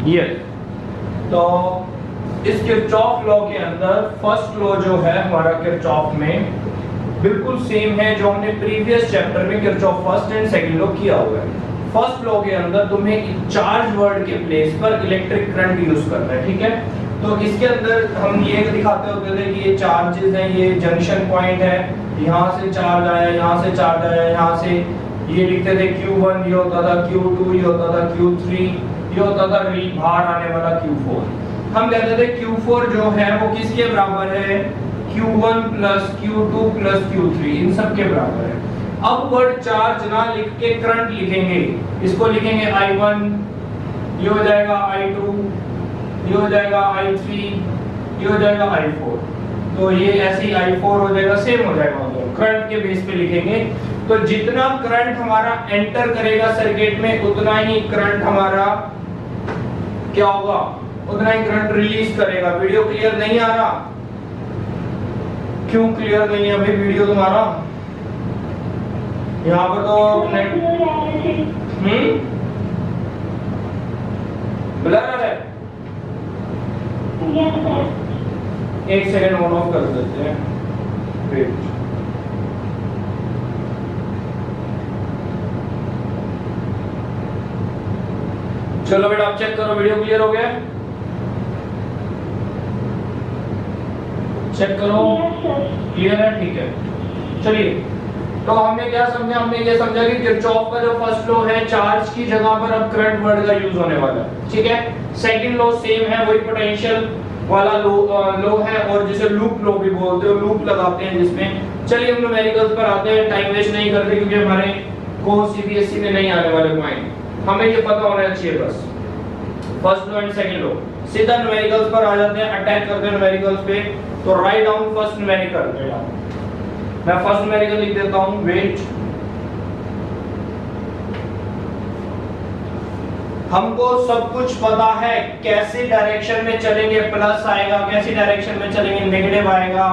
Yes, तो इस Kirchhoff law के अंदर फर्स्ट लॉ जो है हमारा किरचॉफ में बिल्कुल सेम है जो हमने प्रीवियस चैप्टर में Kirchhoff first and second law किया हुआ है। फर्स्ट लॉ के अंदर तुम्हें चार्ज वर्ड के प्लेस पर इलेक्ट्रिक करंट यूज करना है, ठीक है। तो इसके अंदर हम ये दिखाते होते थे कि ये चार्जेस हैं, ये जंक्शन पॉइंट है, यहाँ से चार्ज आया, यहाँ से चार्ज आया, यहाँ से ये लिखते थे Q1, ये होता था Q2, ये होता था Q3, ये होता था बाहर आने वाला Q4। हम कहते थे Q4 जो है वो किसके बराबर है, Q1 plus Q2 plus Q3, इन सब के बराबर है। अब वर्ड चार्ज ना लिख के करंट लिखेंगे, इसको लिखेंगे I1, ये हो जाएगा I2, ये हो जाएगा I3, ये हो जाएगा I4। तो ये ऐसे ही I4 हो जाएगा, सेम हो जाएगा, मतलब करंट के बेस पे लिखेंगे। तो जितना करंट हमारा एंटर करेगा सर्किट में उतना ही करंट हमारा क्या होगा, उतना ही करंट रिलीज करेगा। वीडियो क्लियर नहीं आ रहा? क्यों क्लियर नहीं है भाई वीडियो तुम्हारा? यहाँ पर तो ब्लर आ रहा है। एक सेकंड ऑन ऑफ कर देते हैं, वेट। चलो बेटा आप चेक करो, वीडियो क्लियर हो गया? चेक करो, क्लियर है, ठीक है। चलिए, तो हमने क्या समझा, हमने ये समझा कि किरचॉफ का जो फर्स्ट लॉ है चार्ज की जगह पर अब करंट वर्ड का यूज होने वाला है, ठीक है। सेकंड लॉ सेम है, वही पोटेंशियल वाला लॉ है, और जिसे लूप लॉ भी बोलते हो, लूप लगाते हैं जिसमें। चलिए हम न्यूमेरिकल्स पर आते हैं, टाइम वेस्ट नहीं करते क्योंकि हमारे को सीबीएसई में नहीं आने वाले पॉइंट, हमें ये पता होना चाहिए बस। First law and second law, सीधा न्यूमेरिकल्स पर आ जाते हैं, अटैक करते हैं न्यूमेरिकल्स पे। तो राइट डाउन फर्स्ट न्यूमेरिकल, मैं फर्स्ट न्यूमेरिकल लिख देता हूं, वेट। हमको सब कुछ पता है कैसे डायरेक्शन में चलेंगे, प्लस आएगा, कैसी डायरेक्शन में चलेंगे नेगेटिव आएगा,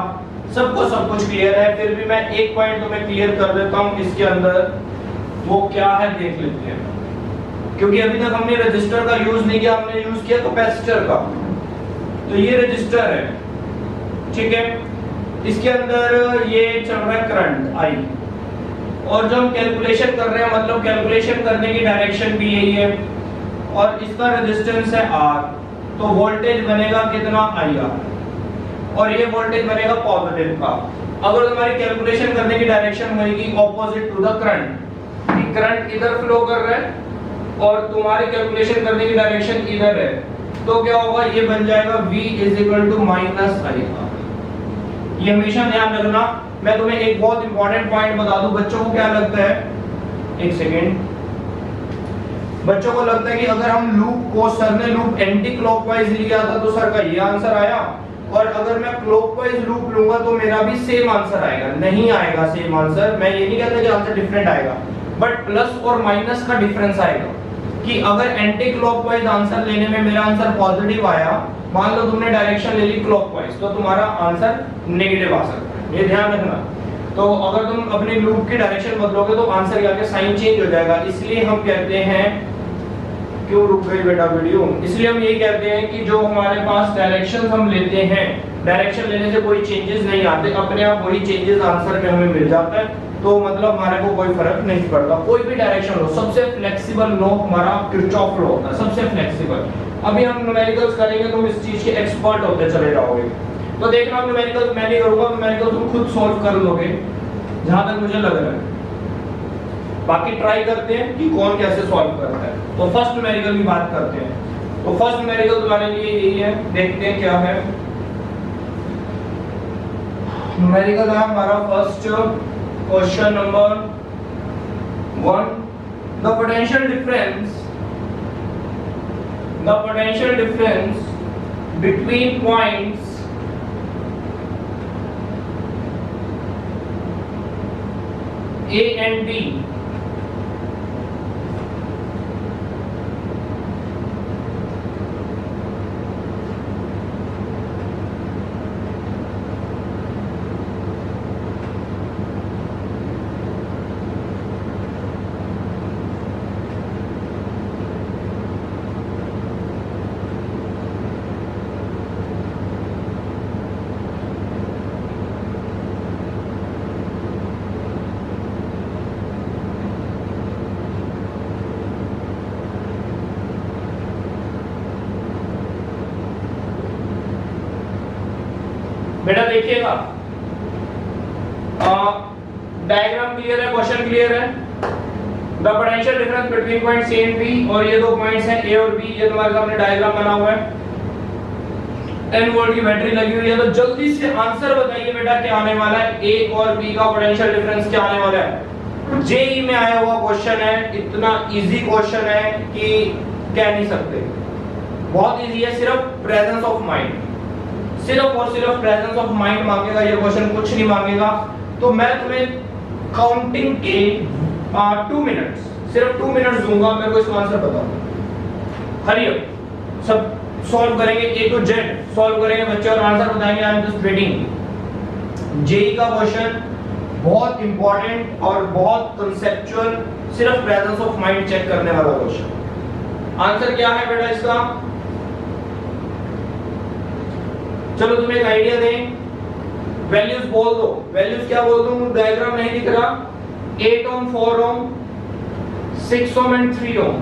सबको सब कुछ क्लियर है। फिर भी मैं एक पॉइंट तुम्हें क्लियर कर देता हूं इसके अंदर, वो क्या है देख लेते हैं। क्योंकि अभी तक हमने रजिस्टर का यूज नहीं किया, हमने यूज किया कैपेसिटर का। तो ये रजिस्टर है, ठीक है। इसके अंदर ये चल रहा है करंट आई, और जो हम कैलकुलेशन कर रहे हैं, मतलब कैलकुलेशन करने की डायरेक्शन भी यही है, और इसका रेजिस्टेंस है R। तो वोल्टेज बनेगा कितना, IR, और ये वोल्टेज बनेगा पॉजिटिव का। अगर तुम्हारी कैलकुलेशन करने की डायरेक्शन होगी ऑपोजिट टू द करंट, कि करंट इधर फ्लो कर रहा है और तुम्हारी कैलकुलेशन करने की डायरेक्शन इधर है, तो क्या होगा, ये बन जाएगा V - IR। ये हमेशा ध्यान रखना। मैं तुम्हें एक बहुत इंपॉर्टेंट पॉइंट बता दूं, बच्चों को क्या लगता है, एक सेकेंड, बच्चों को लगता है कि अगर हम लूप को, सर ने लूप एंटी क्लॉकवाइज लिया था तो सर का ये आंसर आया, और अगर मैं क्लॉकवाइज लूप लूंगा तो मेरा भी सेम आंसर आएगा। नहीं आएगा सेम आंसर, मैं ये नहीं कहता कि आंसर डिफरेंट आएगा, बट प्लस और माइनस का डिफरेंस आएगा। कि अगर एंटी क्लॉकवाइज आंसर लेने में मेरा आंसर पॉजिटिव आया, मान लो तुमने डायरेक्शन ले ली क्लॉकवाइज, तो तुम्हारा आंसर नेगेटिव आ सकता है, ये ध्यान रखना। तो अगर तुम अपनी लूप की डायरेक्शन बदलोगे तो आंसर के आगे साइन चेंज हो जाएगा। इसलिए हम कहते हैं, क्यों रुक गई बेटा वीडियो, इसलिए हम ये कहते हैं कि जो हमारे पास डायरेक्शन हम लेते हैं, डायरेक्शन लेने से कोई चेंजेस नहीं आते, अपने आप वही चेंजेस आंसर में हमें मिल जाता है। तो मतलब हमारे को कोई फर्क नहीं पड़ता, कोई भी डायरेक्शन हो। सबसे फ्लेक्सिबल लॉ हमारा किरचॉफ लॉ होता है, सबसे फ्लेक्सिबल। अभी हम न्यूमेरिकल्स करेंगे, तुम इस चीज के एक्सपर्ट होते चले जाओगे। तो देखना, न्यूमेरिकल्स मैं नहीं करूंगा, न्यूमेरिकल्स तुम खुद सॉल्व कर लोगे जहां तक मुझे लग रहा है। बाकी ट्राई करते हैं कि कौन कैसे सॉल्व करता है। तो फर्स्ट न्यूमेरिकल की बात करते हैं। तो फर्स्ट न्यूमेरिकल तुम्हारे लिए यही है, देखते हैं क्या है। न्यूमेरिकल है हमारा first question number 1, the potential difference between points A and B देखिएगा, डायग्राम क्लियर है, क्वेश्चन क्लियर है। The potential difference between point C and B, और ये दो पॉइंट्स हैं ए और बी, ये तुम्हारे सामने डायग्राम बना हुआ है। 10 वोल्ट की बैटरी लगी हुई है, तो जल्दी से आंसर बताइए बेटा क्या आने वाला है, ए और बी का पोटेंशियल डिफरेंस क्या आने वाला है। जेई में आया हुआ क्वेश्चन है, इतना इजी क्वेश्चन है कि कह नहीं सकते, बहुत इजी है। सिर्फ प्रेजेंस ऑफ माइंड, सिर्फ और सिर्फ प्रेजेंस ऑफ माइंड मांगेगा ये क्वेश्चन, कुछ नहीं मांगेगा। तो मैं तुम्हें काउंटिंग के 2 मिनट्स, सिर्फ 2 मिनट्स दूंगा, मेरे को इसका आंसर बताओ। हरी अप, सब सॉल्व करेंगे, ए टू जेड सॉल्व करेंगे बच्चे और आंसर बताएंगे। I am just waiting. JEE का क्वेश्चन बहुत इंपॉर्टेंट और बहुत कंसेप्चुअल, सिर्फ प्रेजेंस ऑफ माइंड चेक करने वाला क्वेश्चन। आंसर क्या है बेटा इसका, चलो तुम्हें एक आइडिया दें, वैल्यूज बोल दो। वैल्यूज क्या बोल दूं, डायग्राम नहीं दिख रहा। 8 ओम, 4 ओम, 6 ओम एंड 3 ओम,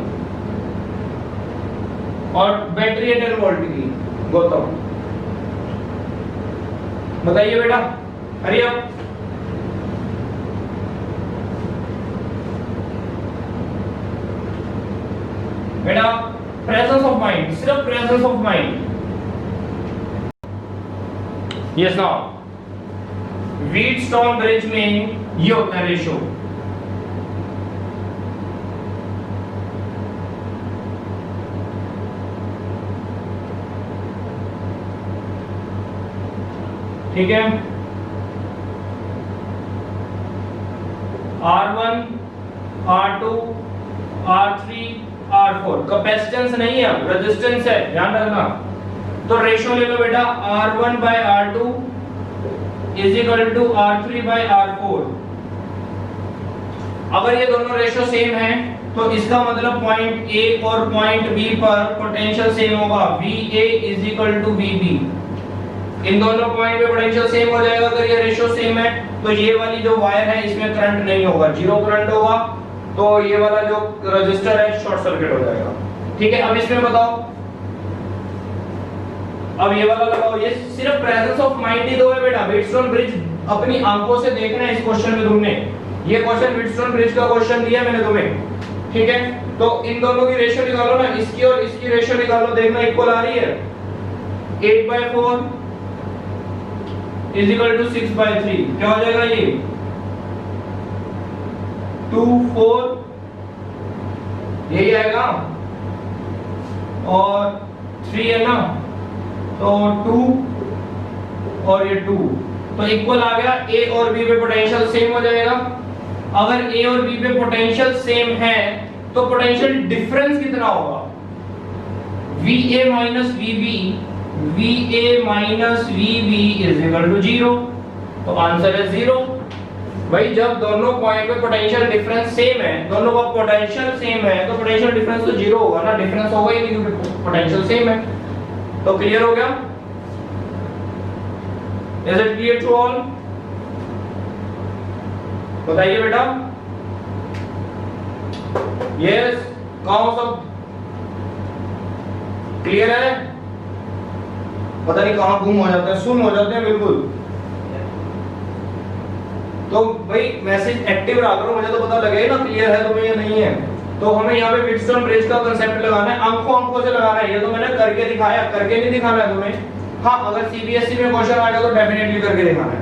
और बैटरी है 10 वोल्ट की। गौतम बताइए बेटा, हरी अप। बेटा प्रेजेंस ऑफ माइंड, सिर्फ presence of mind. Yes now, Wheatstone bridge में ये होता है रेशो, ठीक है। R1, R2, R3, R4 capacitance नहीं है, रेजिस्टेंस है, ध्यान रखना। तो रेशो ले लो बेटा, R1 by R2 is equal to R3 by R4। अगर ये दोनों रेशो सेम है तो इसका मतलब पॉइंट ए और पॉइंट बी पर पोटेंशियल सेम होगा, VA is equal to VB। इन दोनों पॉइंट पे पोटेंशियल सेम हो जाएगा। अगर ये रेशो सेम है तो ये वाली जो वायर है इसमें करंट नहीं होगा, जीरो करंट होगा, तो ये वाला जो रजिस्टर है शॉर्ट सर्किट हो जाएगा। ठीक है, अब इसमें बताओ, अब ये वाला लगाओ। ये सिर्फ प्रेजेंस ऑफ माइंड ही दो है बेटा। व्हीटस्टोन ब्रिज अपनी आंखों से देखना है इस क्वेश्चन में तुमने। ये क्वेश्चन व्हीटस्टोन ब्रिज का क्वेश्चन दिया मैंने तुम्हें, ठीक है। तो इन दोनों की रेशियो निकालो ना, इसकी और इसकी रेशियो निकालो, देखना इक्वल आ रही है। 8/4 इज इक्वल टू 6/3, क्या हो जाएगा ये 2/4, यही आएगा, और 3 है ना, तो 2 और ये 2, तो इक्वल आ गया। ए और बी पे पोटेंशियल सेम हो जाएगा। अगर ए और बी पे पोटेंशियल सेम है तो पोटेंशियल डिफरेंस कितना होगा, VA minus VB, VA minus VB is equal to 0। तो आंसर है 0। भाई जब दोनों पॉइंट पे पोटेंशियल डिफरेंस सेम है, दोनों का पोटेंशियल सेम है, तो पोटेंशियल डिफरेंस तो 0 होगा ना, डिफरेंस होगा ही नहीं क्योंकि पोटेंशियल सेम है। तो क्लियर हो गया? Is it clear to all? बताइए बेटा। यस, कहो सब क्लियर है? पता नहीं कहां गुम हो जाते हैं, सुन हो जाते हैं बिल्कुल। तो भाई मैसेज एक्टिव रहा करो, मुझे तो पता लगे ना क्लियर है तुम्हें या नहीं है। तो हमें यहाँ पे व्हीटस्टोन ब्रिज का कांसेप्ट लगाना है, आंखों से लगाना है। ये तो मैंने करके दिखाया, करके नहीं दिखाना है तुम्हें। हाँ, अगर सीबीएसई में क्वेश्चन आएगा तो डेफिनेटली करके दिखाना है।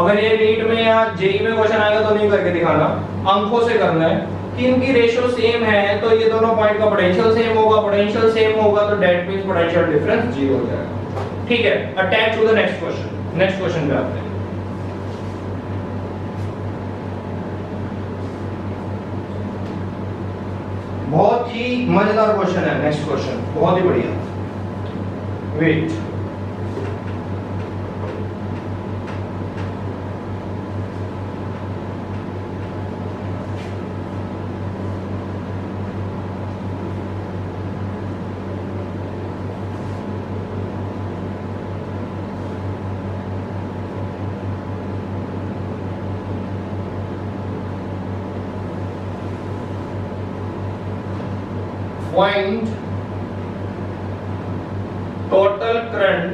अगर ये नीट में या जेई में क्वेश्चन आएगा तो नहीं करके दिखाना, आंखों से करना है कि इनकी रेशियो सेम है, तो ये दोनों पॉइंट का पोटेंशियल सेम होगा, पोटेंशियल सेम होगा तो दैट मींस पोटेंशियल डिफरेंस 0 हो जाएगा। ठीक है, attach to the next question. Next question पे आते हैं। बहुत ही मजेदार क्वेश्चन है नेक्स्ट क्वेश्चन, बहुत ही बढ़िया। Wait, find total current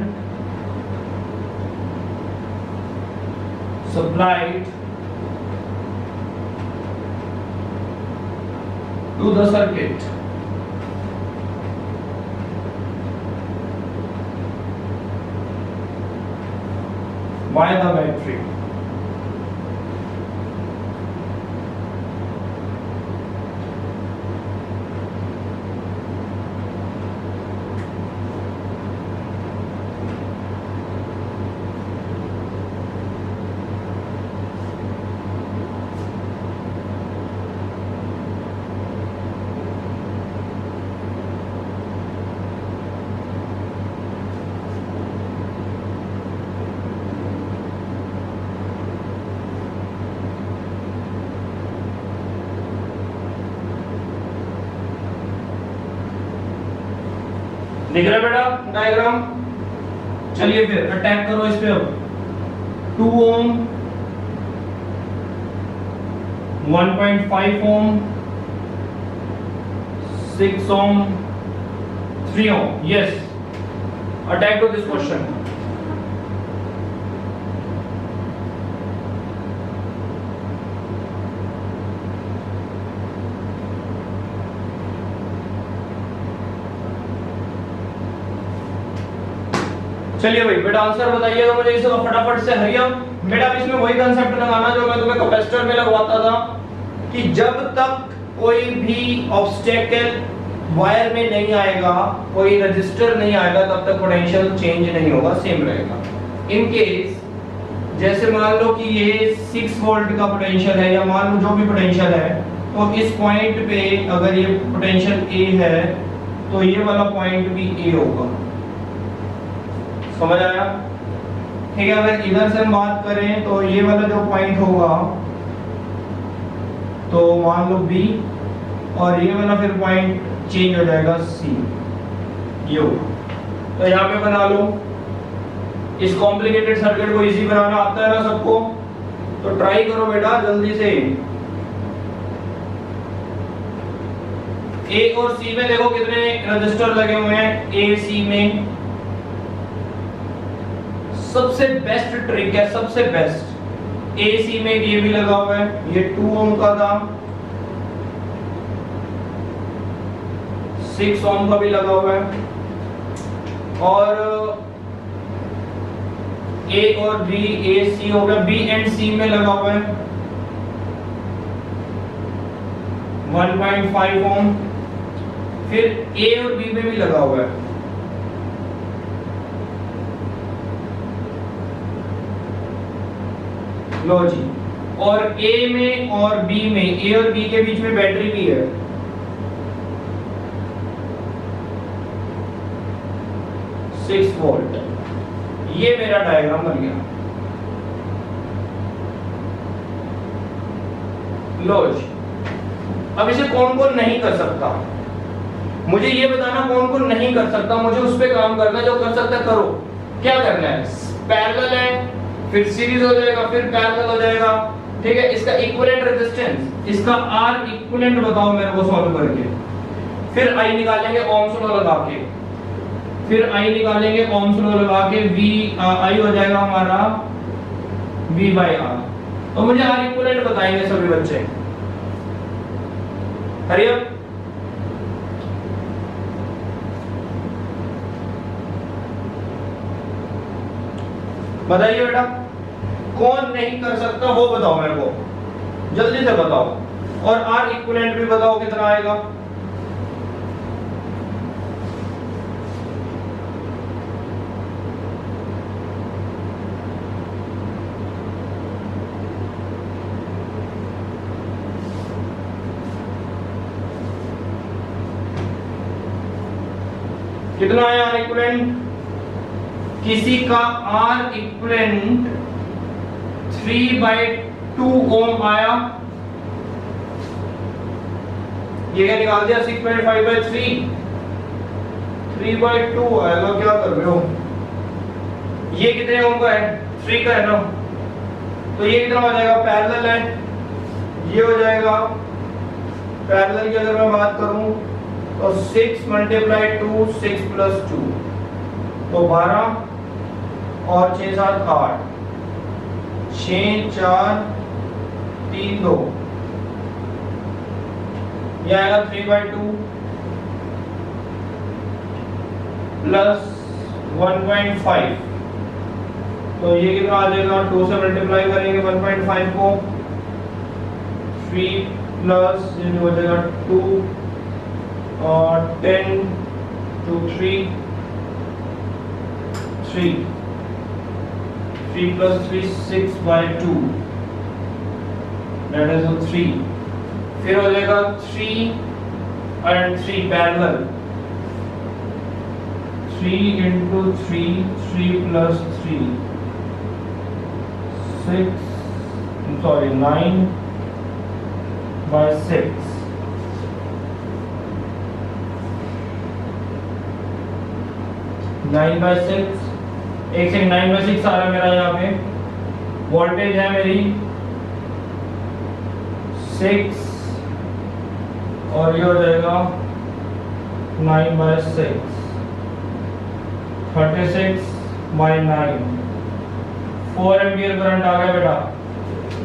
supplied to the circuit by the battery. दिख रहा है बेटा डायग्राम? चलिए फिर अटैक करो इस पे अब। 2 ohm, 1.5 ohm, 6 ohm, 3 ohm. Yes, attack to this question. चलिए भाई बेटा आंसर बताइएगा मुझे इसे फटाफट से, हरी अप। बेटा इसमें वही कंसेप्ट लगाना जो मैं तुम्हें कैपेसिटर में लगवाता था कि जब तक कोई भी ऑब्स्टेकल वायर में नहीं आएगा, कोई रजिस्टर नहीं आएगा, तब तक पोटेंशियल चेंज नहीं होगा, सेम रहेगा। इन केस जैसे मान लो कि ये 6 वोल्ट का पोटेंशियल है या मान लो जो भी पोटेंशियल है, तो इस पॉइंट पे अगर ये पोटेंशियल ए है तो ये वाला पॉइंट भी ए होगा। समझ आया? ठीक है। अगर इधर से हम बात करें तो ये वाला जो पॉइंट होगा तो मान लो बी, और ये वाला फिर पॉइंट चेंज हो जाएगा सी, ये होगा। तो यहाँ पे बना लो। इस कॉम्प्लिकेटेड सर्किट को इजी बनाना आता है ना सबको? तो ट्राई करो बेटा जल्दी से। ए और सी में देखो कितने रजिस्टर लगे हुए हैं। ए सी में सबसे बेस्ट ट्रिक है, सबसे बेस्ट। एसी में ये भी लगा हुआ है, ये 2 ओम का था, 6 ओम का भी लगा हुआ है, और ए और बी, ए सी हो गया, बी एंड सी में लगा हुआ है 1.5 ओम, फिर ए और बी में भी लगा हुआ है। लो जी, और ए में और बी में, ए और बी के बीच में बैटरी भी है। Six volt. ये मेरा डायग्राम बन गया। लो जी, अब इसे कौन कौन नहीं कर सकता, मुझे ये बताना कौन कौन नहीं कर सकता। मुझे उस पे काम करना, जो कर सकता करो। क्या करना है? पैरेलल है, फिर सीरीज हो जाएगा, फिर पैरेलल हो जाएगा। ठीक है। इसका इक्विवेलेंट रेजिस्टेंस, इसका आर इक्विवेलेंट बताओ मेरे को सॉल्व करके। फिर आई निकालेंगे ओम्स लॉ लगा के, फिर आई निकालेंगे ओम्स लॉ लगा के। वी आई हो जाएगा हमारा V बाई आर। तो मुझे आर इक्विवेलेंट बताएंगे सभी बच्चे। हरिया बताइए बेटा, कौन नहीं कर सकता वो बताओ मेरे को, जल्दी से बताओ। और आर इक्विवेलेंट भी बताओ कितना आएगा। कितना आया आर इक्विवेलेंट? किसी का आर इक्विवेलेंट 3/2 ओम आया। ये क्या निकाल दिया? 6.5/3, 3/2 आएगा। क्या कर रहे हो? ये कितने ओम का है? 3 का है ना। तो ये कितना हो जाएगा? पैरेलल है, ये हो जाएगा पैरेलल की अगर मैं बात करूं तो 6 × 2, 6 + 2 तो 12 और 6 7 8, 6 4 3 2, ये आएगा 3/2 प्लस 1.5, तो ये कितना आ जाएगा, 2 से मल्टीप्लाई करेंगे 1.5 को, 3 प्लस ये हो जाएगा 2 और 10 2 3 plus 3 6/2, that is 3, फिर हो जाएगा 3 and 3 parallel, 3 into 3 3 plus 3 6, sorry 9/6, 9/6, एक से 9/6 आ रहा है मेरा यहाँ पे, वोल्टेज है मेरी 6 और ये हो जाएगा 9/6, 36/9, 4 एम्पियर करंट आ गया बेटा।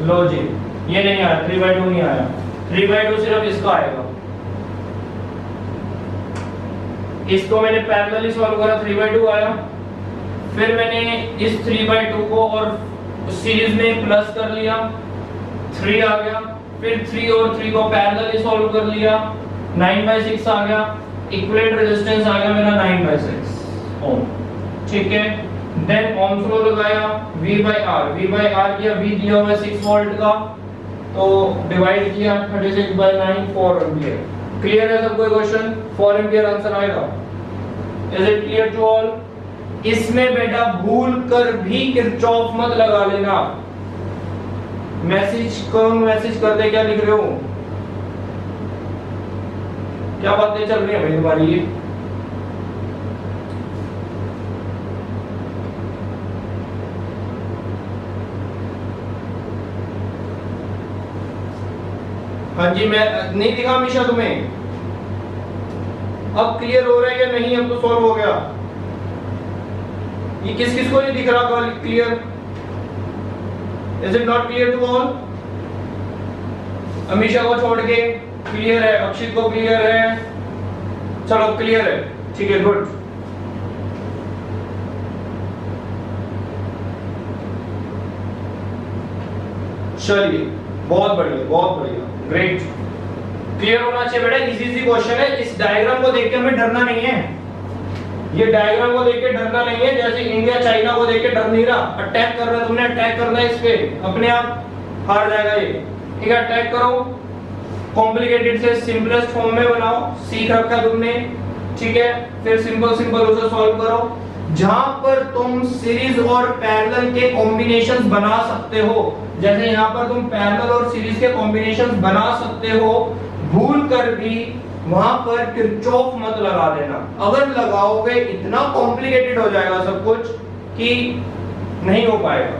लो जी, ये नहीं आया, 3/2 नहीं आया, 3/2 सिर्फ इसका आएगा, इसको मैंने पैरेलली सॉल्व करा, 3/2 आया, फिर मैंने इस 3/2 को और सीरीज में प्लस कर लिया, 3 आ गया, फिर 3 और 3 को पैरेलली सॉल्व कर लिया, 9/6 आ गया, इक्विवेलेंट रेजिस्टेंस आ गया मेरा 9/6 ओम, ठीक है। देन ओम्स लॉ लगाया, V/R किया, V दिया हुआ है 6 वोल्ट का, तो डिवाइड किया 36/9, 4 एम्पियर। क्लियर है सब, कोई क्वेश्चन? 4 एम्पियर आंसर आएगा। Is it clear to all? इसमें बेटा भूल कर भी किरचॉफ मत लगा लेना। मैसेज कर दे, क्या लिख रहे हो, क्या बातें चल रही है भाई तुम्हारी ये? हाँ जी, मैं नहीं दिखा हमेशा तुम्हें? अब क्लियर हो रहा है या नहीं? अब तो सॉल्व हो गया। ये किस किस को नहीं दिख रहा clear? Is it not clear to all? Amisha को छोड़ के क्लियर है, अक्षित को क्लियर है, चलो क्लियर है, ठीक है, गुड। चलिए, बहुत बढ़िया, बहुत बढ़िया, ग्रेट। क्लियर होना चाहिए बेटा, इजी क्वेश्चन है। इस डायग्राम को देख के हमें डरना नहीं है, ये डायग्राम को देख के डरना नहीं है। जैसे इंडिया चाइना को देख के डर नहीं रहा, अटैक कर रहा है, तुमने अटैक करना है इस पे, अपने आप हार जाएगा ये, ठीक है। अटैक करो, कॉम्प्लिकेटेड से सिंपलेस्ट फॉर्म में बनाओ, सीख रखा तुमने, ठीक है। फिर सिंपल सिंपल उसे सॉल्व करो। जहां पर तुम सीरीज और पैरेलल के कॉम्बिनेशंस बना सकते हो, जैसे यहाँ पर तुम पैरेलल और सीरीज के कॉम्बिनेशंस बना सकते हो, भूल कर भी वहां पर किरचॉफ मत लगा देना। अगर लगाओगे इतना कॉम्प्लिकेटेड हो जाएगा सब कुछ कि नहीं हो पाएगा,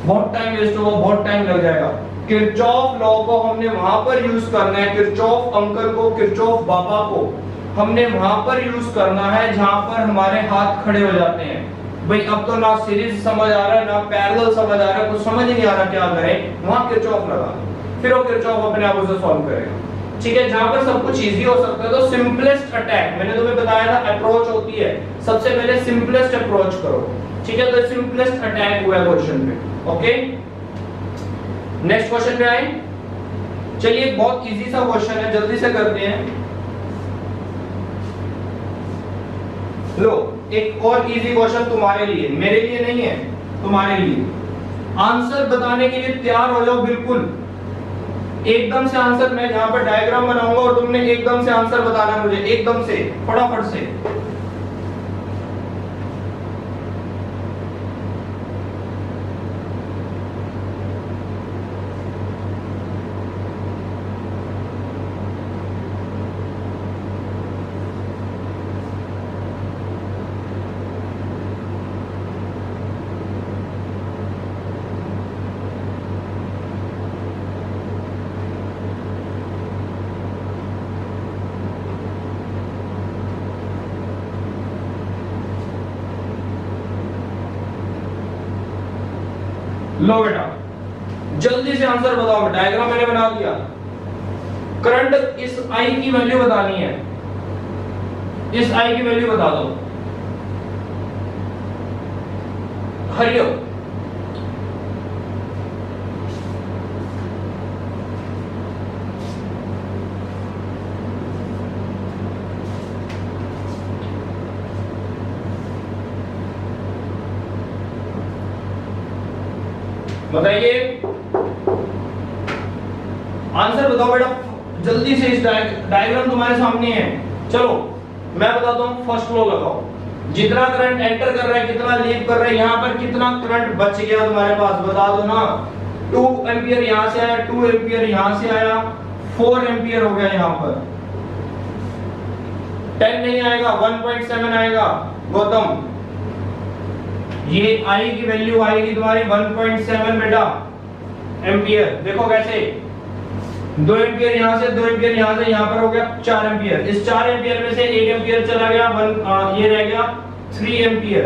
बहुत टाइम वेस्ट होगा, बहुत टाइम लग जाएगा। किरचॉफ लॉ को हमने वहां पर यूज करना है, किरचॉफ अंकल को, किरचॉफ बाबा को हमने वहां पर यूज करना है जहां पर हमारे हाथ खड़े हो जाते हैं। भाई अब तो ना सीरीज समझ आ रहा है ना पैरेलल समझ आ रहा है, कुछ समझ नहीं आ रहा क्या करें, वहां किरचॉफ लगा, फिर वो किरचॉफ अपने आप उसे सॉल्व करेगा, ठीक है। जहां पर सब कुछ इजी हो सकता है तो सिंपलेस्ट अटैक, मैंने तुम्हें बताया था अप्रोच होती है, सबसे पहले सिंपलेस्ट अप्रोच करो, ठीक है। तो सिंपलेस्ट अटैक हुआ है क्वेश्चन पे, ओके। नेक्स्ट क्वेश्चन पे आए, चलिए बहुत इजी सा क्वेश्चन है, जल्दी से करते हैं। लो एक और इजी क्वेश्चन तुम्हारे लिए, मेरे लिए नहीं है, तुम्हारे लिए। आंसर बताने के लिए तैयार हो जाओ, बिल्कुल एकदम से आंसर। मैं यहां पर डायग्राम बनाऊंगा और तुमने एकदम से आंसर बताना है मुझे, एकदम से, फटाफट से। लो बेटा जल्दी से आंसर बताओ, डायग्राम मैंने बना दिया। करंट इस I की वैल्यू बतानी है, इस I की वैल्यू बता दो, हरी अप। बताइए आंसर बताओ बेटा जल्दी से। इस डायग्राम तुम्हारे सामने है। चलो मैं बताता हूं, फर्स्ट लो लगाओ। जितना करंट एंटर कर रहा है, कितना लीव कर रहा है, यहां पर कितना करंट बच गया तुम्हारे पास, बता दो ना। 2 एंपियर यहां से आया, 2 एंपियर यहां से आया, 4 एंपियर हो गया। यहां पर 10 नहीं आएगा, 1.7 आएगा। गौतम ये I की वैल्यू आएगी तुम्हारी 1.7 बेटा एम्पियर। देखो कैसे, 2 एम्पियर यहां से, 2 एम्पियर यहां से, यहां पर हो गया 4 एम्पियर। इस 4 एम्पियर में से 1 एम्पियर चला गया, ये रह गया 3 एम्पियर।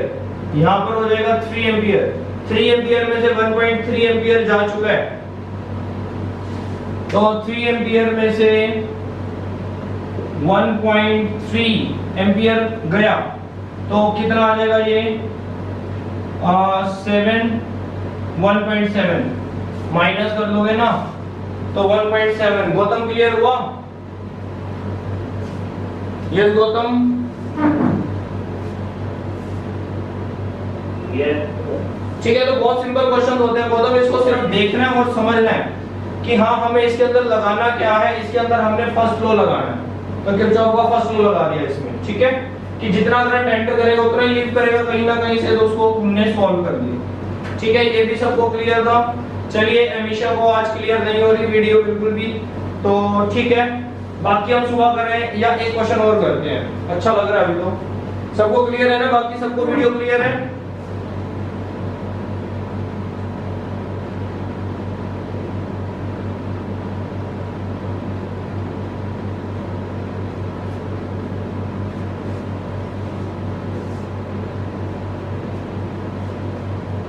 यहां पर हो जाएगा 3 एम्पियर। 3 एम्पियर में से 1.3 एम्पियर जा चुका है, तो 3 एम्पियर में से 1.3 एम्पियर गया, तो कितना आ जाएगा ये 1.7 माइनस कर दोगे ना तो 1.7। गौतम क्लियर हुआ? यस गौतम, ठीक है। तो बहुत सिंपल क्वेश्चन होते हैं गौतम, इसको सिर्फ देखना है और समझना है कि हाँ हमें इसके अंदर लगाना क्या है। इसके अंदर हमने फर्स्ट लो लगाना है, तो किरचॉफ का फर्स्ट लो लगा दिया इसमें, ठीक है। कि जितना करंट एंटर करेगा उतना ही लीव करेगा कहीं ना कहीं से, तो उसको हमने सॉल्व कर दिया, ठीक है। ये भी सबको क्लियर था? चलिए अमीशा को आज क्लियर नहीं हो रही वीडियो बिल्कुल भी, तो ठीक है। बाकी हम सुबह करें या एक क्वेश्चन और करते हैं, अच्छा लग रहा है अभी तो। सबको क्लियर है ना? बाकी सबको वीडियो क्लियर है?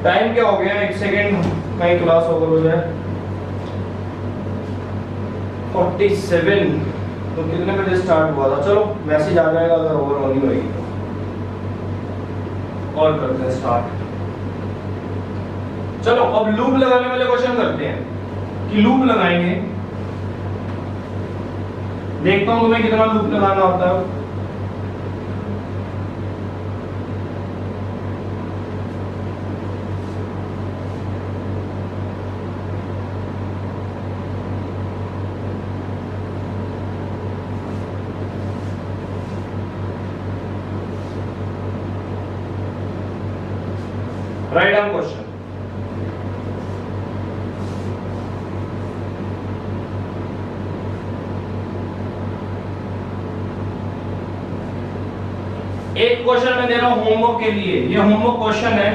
टाइम क्या हो गया? 1 सेकेंड, कहीं क्लास ओवर हो जाए। 47, तो कितने बजे स्टार्ट हुआ था? चलो मैसेज आ जाएगा अगर ओवर होनी होगी तो। और करते हैं स्टार्ट। चलो अब लूप लगाने वाले क्वेश्चन करते हैं कि लूप लगाएंगे। देखता हूं तुम्हें कितना लूप लगाना होता है। Write down question. एक क्वेश्चन मैं दे रहा हूं होमवर्क के लिए, ये होमवर्क क्वेश्चन है।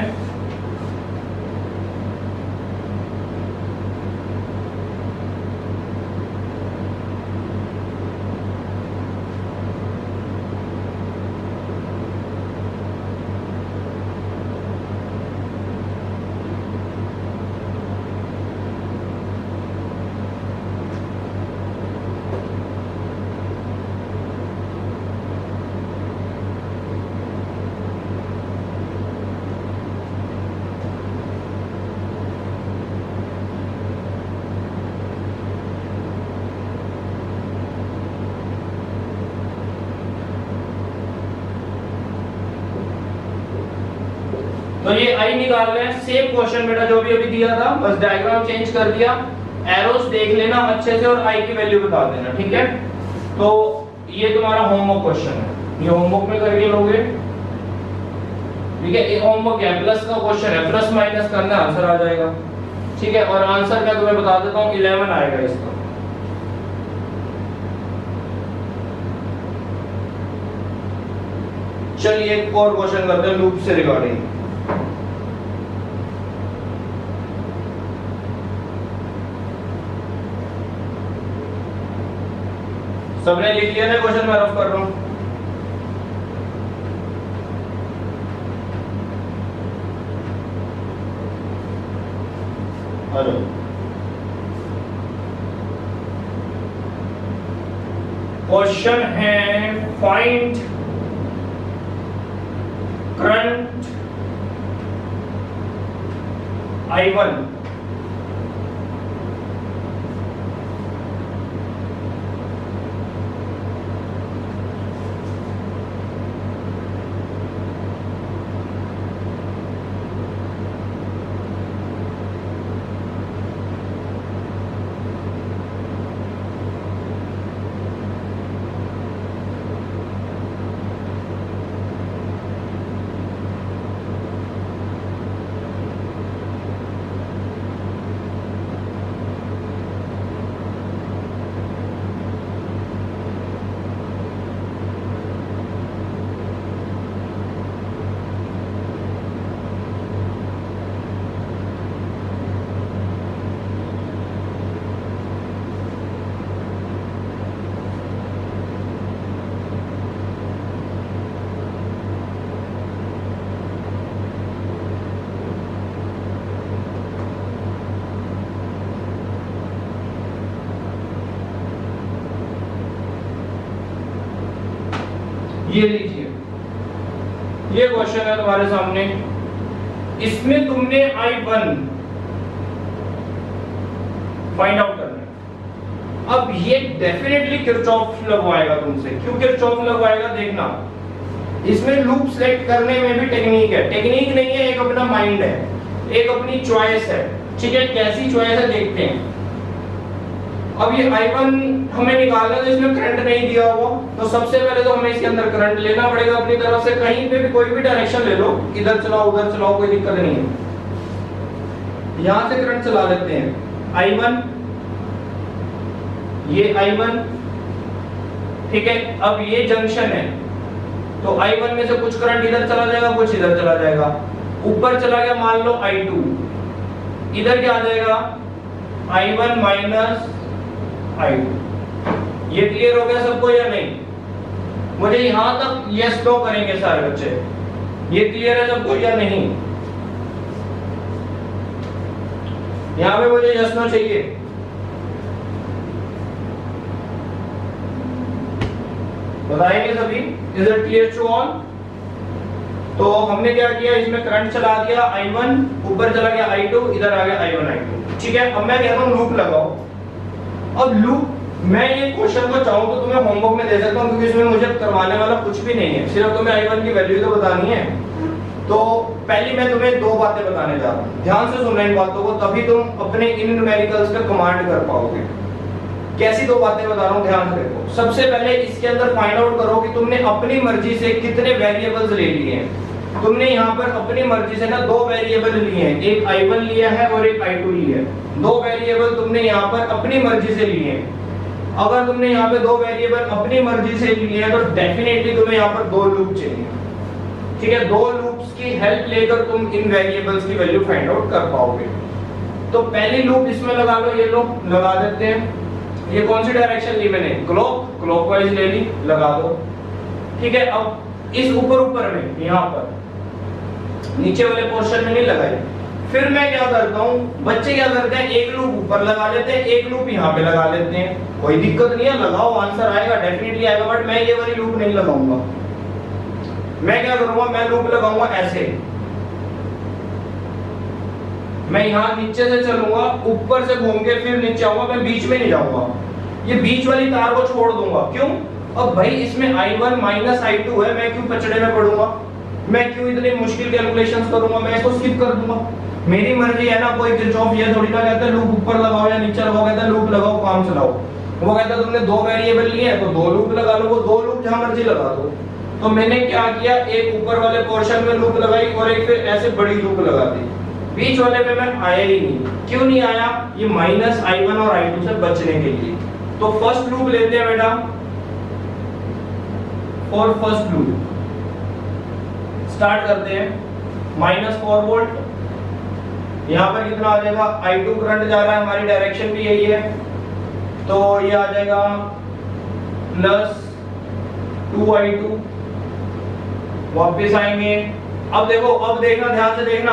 तो ये आई निकाल रहे हैं, सेम क्वेश्चन बेटा जो भी अभी दिया था, बस डायग्राम चेंज कर दिया। एरोस देख लेना अच्छे से और आई की वैल्यू बता देना, ठीक है। तो ये तुम्हारा होमवर्क क्वेश्चन है, ये होमवर्क में करके लोगे, ठीक है। ये होमवर्क है, प्लस का क्वेश्चन है, प्लस माइनस करना आंसर आ जाएगा, ठीक है। और आंसर क्या तुम्हें बता देता हूँ, 11 आएगा इसका। चलिए एक और क्वेश्चन करते हैं लूप से रिगार्डिंग। सबने लिख लिया ना क्वेश्चन? मैं रफ कर रहा हूं। हेलो क्वेश्चन है फाइंड करंट I1 ये लीजिए, ये क्वेश्चन है तुम्हारे सामने। इसमें तुमने I1 फाइंड आउट करना है। अब ये डेफिनेटली किरचॉफ लगवाएगा तुमसे। क्यों किरचॉफ लगवाएगा देखना, इसमें लूप सेलेक्ट करने में भी टेक्निक है। टेक्निक नहीं है, एक अपना माइंड है, एक अपनी चॉइस है। ठीक है, कैसी चॉइस है देखते हैं। अब ये I1 हमें निकालना है, तो इसमें करंट नहीं दिया हुआ, तो सबसे पहले तो हमें इसके अंदर करंट लेना पड़ेगा अपनी तरफ से। कहीं पे भी कोई भी डायरेक्शन ले लो, इधर चलाओ उधर चलाओ, कोई दिक्कत नहीं है। यहां से करंट चला लेते हैं I1, ये I1, ठीक है। अब ये जंक्शन है, तो I1 में से कुछ करंट इधर चला जाएगा, कुछ इधर चला जाएगा। ऊपर चला गया मान लो I2, इधर क्या आ जाएगा I1 माइनस I2। ये क्लियर हो गया सबको या नहीं? मुझे यहां तक यस नो करेंगे सारे बच्चे। ये क्लियर है सबको या नहीं? यहां पे मुझे यस नो चाहिए। बताएंगे सभी? Is it clear to all? तो हमने क्या किया, इसमें करंट चला दिया I1, ऊपर चला गया I2, इधर आ गया I1 I2। ठीक है, अब मैं कहता हूं लूप लगाओ। अब लूप, मैं ये क्वेश्चन को चाहूं तो तुम्हें होमवर्क में दे सकता हूं, क्योंकि इसमें मुझे करवाने वाला कुछ भी नहीं है, सिर्फ तुम्हें I1 की वैल्यू तो बतानी है। तो पहली मैं तुम्हें दो बातें बताने जा रहा हूं, ध्यान से सुनना इन बातों को, तभी तुम अपने इन न्यूमेरिकल्स का कमांड कर पाओगे। कैसी दो बातें बता रहा हूं, ध्यान से देखो। सबसे पहले इसके अंदर फाइंड आउट करो कि तुमने अपनी मर्जी से कितने वेरिएबल्स ले लिए हैं। तुमने यहाँ पर अपनी मर्जी से ना दो वेरिएबल लिए हैं, एक I1 लिया है और एक I2 लिया है। दो वेरिएबल तुमने यहाँ पर अपनी मर्जी से लिए हैं। अगर तुमने यहाँ पे दो वेरिएबल अपनी मर्जी से लिए हैं, तो डेफिनेटली तुम्हें यहाँ पर दो लूप चाहिए। ठीक है, दो लूप्स की हेल्प लेकर तुम इन वेरिएबल्स की वैल्यू फाइंड आउट कर पाओगे। तो पहली लूप इसमें लगा लो, ये लूप लगा देते हैं। ये कौन सी डायरेक्शन ली मैंने, क्लॉकवाइज ले ली, लगा दो। ठीक है, अब इस ऊपर में यहाँ पर नीचे वाले पोर्शन में नहीं लगाई। फिर मैं क्या करता हूँ, बच्चे क्या करते हैं, एक लूप ऊपर लगा लेते हैं, एक लूप यहाँ पे लगा लेते हैं। कोई दिक्कत नहीं है, लगाओ, आंसर आएगा, डेफिनेटली आएगा। बट मैं ये वाली लूप नहीं लगाऊंगा। मैं क्या करूंगा, मैं लूप लगाऊंगा ऐसे। मैं यहाँ नीचे से चलूंगा, ऊपर से घूम के फिर नीचे आऊंगा, मैं बीच में नहीं जाऊंगा। ये बीच वाली तार को छोड़ दूंगा। क्यों? अब भाई इसमें I1 माइनस I2 है, मैं क्यों पचड़े में पड़ूंगा, मैं क्यों इतनी मुश्किल कैलकुलेशंस करूंगा, मैं इसको स्किप कर दूंगा। मेरी मर्जी है ना, कोई किरचॉफ ये थोड़ी ना कहता है लूप ऊपर लगाओ या नीचे लगाओ, कहता है लूप लगाओ काम चलाओ। वो कहता है तुमने दो वेरिएबल लिए हैं तो दो लूप लगा लो, वो दो लूप जहां मर्जी लगा दो। तो मैंने क्या किया, एक ऊपर वाले पोर्शन में लूप लगाई और एक फिर ऐसे बड़ी लूप लगा दी। बीच वाले में मैं आया ही नहीं। क्यों नहीं आया, ये माइनस I1 और I2 से बचने के लिए। तो फर्स्ट लूप लेते हैं बेटा, और फर्स्ट लूप स्टार्ट करते हैं। -4 वोल्ट, यहाँ पर कितना आ जाएगा, I2 करंट जा रहा है, हमारी डायरेक्शन भी यही है, तो ये आ जाएगा +2I2। वापस आएंगे। अब देखो, अब देखना, ध्यान से देखना,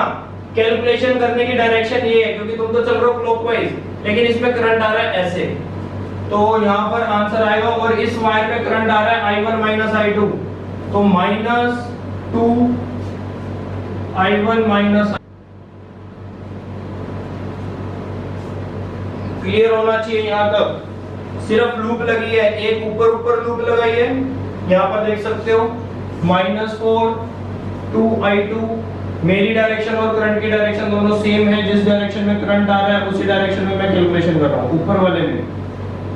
कैलकुलेशन करने की डायरेक्शन ये है, क्योंकि तुम तो चल रहे हो क्लॉकवाइज, लेकिन इसमें करंट आ रहा है ऐसे। तो यहाँ पर आंसर आएगा, और इस वायर पे करंट आ रहा है I1 माइनस I2, तो माइनस 2 I1 माइनस। क्लियर होना चाहिए यहाँ तक। सिर्फ लूप लगी है, एक ऊपर ऊपर लूप लगाई है, यहाँ पर देख सकते हो -4 2I2। मेरी डायरेक्शन और करंट की डायरेक्शन दोनों सेम है, जिस डायरेक्शन में करंट आ रहा है उसी डायरेक्शन में मैं कैलकुलेशन कर रहा हूँ, ऊपर वाले में।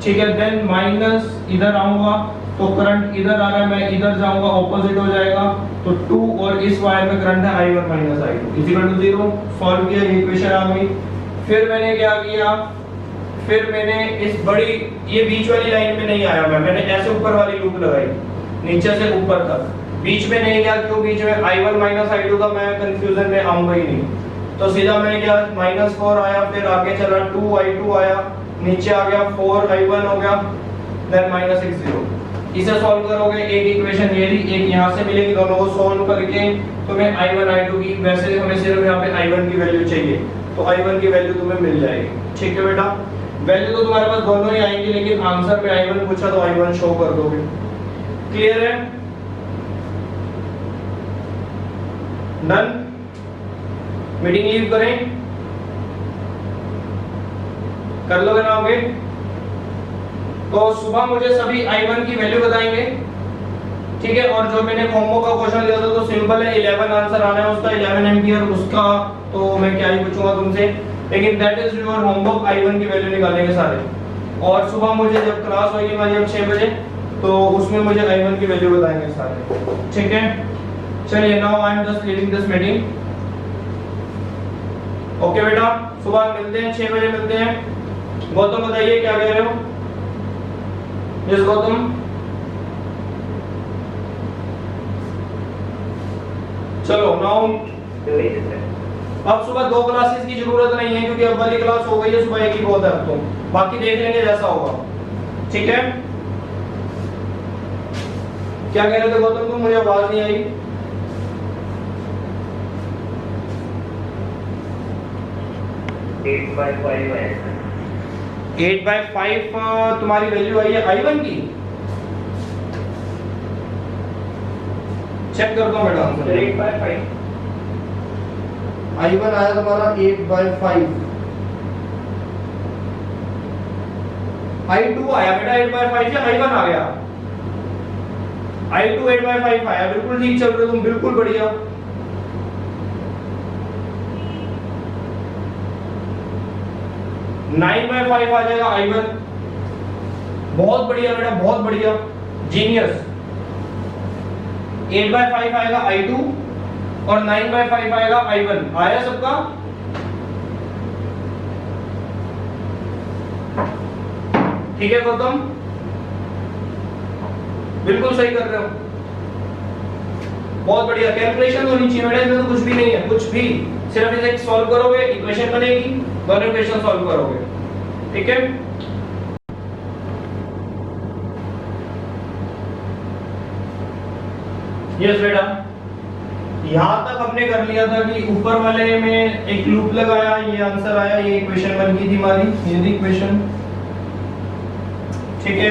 ठीक है, देन माइनस इधर आऊंगा तो करंट इधर आ रहा है, मैं इधर जाऊंगा ऑपोजिट हो जाएगा, तो 2 और इस वायर में करंट है I1 minus I2 equal to 0। Solve किया, ये इक्वेशन आ गई। फिर मैंने क्या किया, फिर मैंने इस बड़ी, ये बीच वाली लाइन में नहीं आया मैंने ऐसे ऊपर वाली लूप लगाई नीचे से ऊपर तक, बीच में नहीं गया, क्यों बीच में I1 माइनस I2 का मैं कंफ्यूजन में आऊंगा ही नहीं, तो सीधा मैंने क्या -4 आया, फिर आगे चला 2I2 आया, नीचे आ गया 4I1 हो गया, देन -6 0। इसे सॉल्व करोगे, एक इक्वेशन ये रही, एक यहाँ से मिलेगी, दोनों को सॉल्व करके तुम्हें I1 I2 की, वैसे हमें सिर्फ यहाँ पे I1 की वैल्यू चाहिए, तो I1 की वैल्यू तुम्हें मिल जाएगी। ठीक है बेटा, वैल्यू तो तुम्हारे पास दोनों ही आएंगी, लेकिन आंसर में I1 पूछा तो I1 शो कर दोगे। क्लियर है? डन। मीटिंग लीव करें, कर लोगे ना आगे? तो सुबह मुझे सभी I1 की वैल्यू बताएंगे, ठीक है। और जो मैंने कॉम्बो का क्वेश्चन दिया था तो सिंपल है, 11 आंसर आना है उसका, 11 एम्पियर उसका, तो मैं क्या ही पूछूंगा तुमसे, लेकिन that is your homework. I1 की वैल्यू निकालेंगे सारे, और सुबह मुझे जब क्लास होगी हमारी अब 6 बजे, तो उसमें मुझे I1 की वैल्यू बताएंगे सारे, ठीक है। चलिए, now I am just leading this meeting. Okay बेटा, सुबह मिलते हैं, 6 बजे मिलते हैं। गौतम बताइए क्या कह रहे हो? यस गौतम। चलो नाउ, अब सुबह 2 क्लासेस की जरूरत नहीं है, क्योंकि अब वाली क्लास हो गई है, सुबह एक ही बहुत है अब तो, बाकी देख लेंगे जैसा होगा, ठीक है। क्या कह रहे थे गौतम तुम? मुझे आवाज नहीं आई। 8/5 तुम्हारी वैल्यू आई है I1 की, चेक कर दो बेटा आंसर। 8/5 I1 आया तुम्हारा 8/5। I2 आया बेटा 8/5 से I1 आ गया, I2 8/5 आया, बिल्कुल ठीक चल रहे हो तुम, बिल्कुल बढ़िया। नाइन बाय 5 आ जाएगा I1, बहुत बढ़िया बेटा, बहुत बढ़िया, जीनियस। 8/5 आएगा I2 और 9/5 आएगा I1। आया सबका? ठीक है गौतम, बिल्कुल सही कर रहे हो, बहुत बढ़िया। कैलकुलेशन होनी चाहिए बेटा, इसमें तो कुछ भी नहीं है, कुछ भी, सिर्फ इसे सॉल्व करोगे, इक्वेशन बनेगी, दोनों इक्वेशन सॉल्व करोगे, ठीक है। यस बेटा, यहां तक हमने कर लिया था कि ऊपर वाले में एक लूप लगाया, ये आंसर आया, ये इक्वेशन बन गई थी हमारी, ये थी इक्वेशन, ठीक है।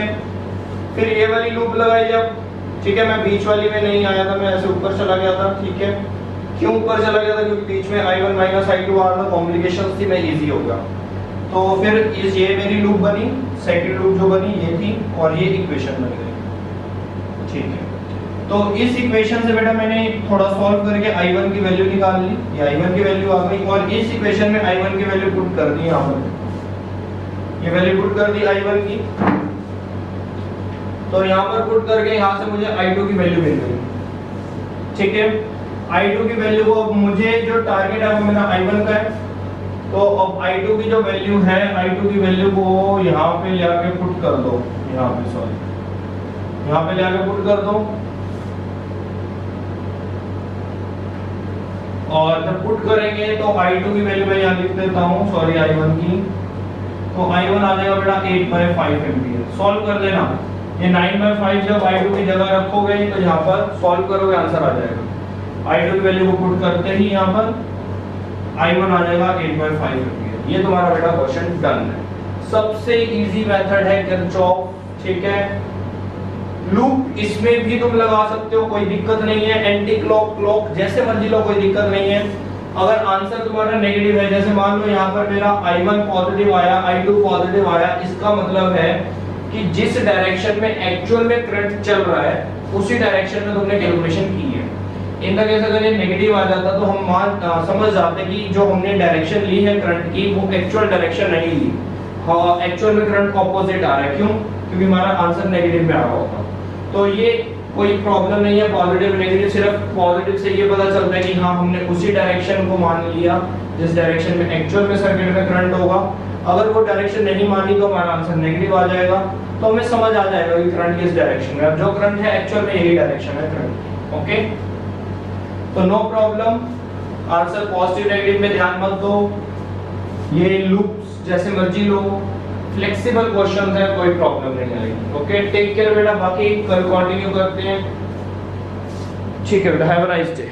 फिर ये वाली लूप लगाई जब, ठीक है, मैं बीच वाली में नहीं आया था, मैं ऐसे ऊपर चला गया था, ठीक है। क्यों ऊपर चला गया था? क्योंकि बीच में I1 माइनस I2 आ रहा था, कॉम्प्लिकेशंस थी, मैं इजी हो गया। तो फिर ये मेरी लूप बनी, सेकंड लूप जो बनी ये थी, और ये इक्वेशन बन गई, ठीक है। तो इस इक्वेशन से बेटा मैंने थोड़ा सॉल्व करके I1 की वैल्यू निकाल ली, ये I1 की वैल्यू आ गई, और इस इक्वेशन में I1 की वैल्यू पुट कर दी, यहाँ पर ये वैल्यू पुट कर दी I1 की, तो यहाँ पर पुट करके यहाँ से मुझे I2 की वैल्यू मिल गई, ठीक है। I2 की वैल्यू को, मुझे जो टारगेट है वो मेरा I1 का है, तो अब I2 की जो वैल्यू है, I2 की वैल्यू को यहाँ पे लेके पुट कर दो, यहाँ पे सॉरी, यहाँ पे लेके पुट कर दो, और जब पुट करेंगे तो I2 की वैल्यू मैं यहाँ लिख देता हूँ, सॉरी I1 की, तो I1 आ जाएगा बेटा 8/5 एम्पीयर। सॉल्व कर देना, ये 9/5 जब I2 की जगह रखोगे तो यहाँ पर सॉल्व करोगे आंसर आ जाएगा। I2 की वैल्यू को पुट करते ही यहाँ पर I1 आ जाएगा 8/5 एम्पीयर। ये तुम्हारा बेटा क्वेश्चन डन है। सबसे इजी मेथड है किरचॉफ, ठीक है। लूप इसमें भी तुम लगा सकते हो, कोई दिक्कत नहीं है। एंटी क्लॉक क्लॉक जैसे मर्जी लो, कोई दिक्कत नहीं है। अगर आंसर तुम्हारा नेगेटिव है, जैसे मान लो यहाँ पर मेरा I1 पॉजिटिव आया, I2 पॉजिटिव आया, इसका मतलब है कि जिस डायरेक्शन में एक्चुअल में करंट चल रहा है उसी डायरेक्शन में तुमने कैलकुलेशन की है। इन द केस अगर ये नेगेटिव आ जाता तो हम समझ जाते कि जो हमने डायरेक्शन ली है करंट की वो एक्चुअल डायरेक्शन नहीं ली। हाँ, एक्चुअल में करंट ऑपोजिट आ रहा है, क्यों? क्योंकि हमारा आंसर नेगेटिव में आ रहा होता। तो ये कोई प्रॉब्लम नहीं है पॉजिटिव नेगेटिव, सिर्फ पॉजिटिव से ये पता चलता है कि हाँ हमने उसी डायरेक्शन को मान लिया जिस डायरेक्शन में एक्चुअल में सर्किट में करंट होगा। अगर वो डायरेक्शन नहीं मानी तो हमारा आंसर नेगेटिव आ जाएगा। तो हमें समझ आ जाएगा कि करंट किस डायरेक्शन में, अब जो करंट है एक्चुअल में यही डायरेक्शन है करंट। ओके, तो no problem, answer positive negative में ध्यान मत दो, ये लूप्स जैसे मर्जी लो, फ्लेक्सिबल क्वेश्चन है, कोई प्रॉब्लम नहीं आएगी। ओके, टेक केयर बेटा, बाकी कल कंटिन्यू करते हैं। ठीक है बेटा, हैव अ नाइस डे।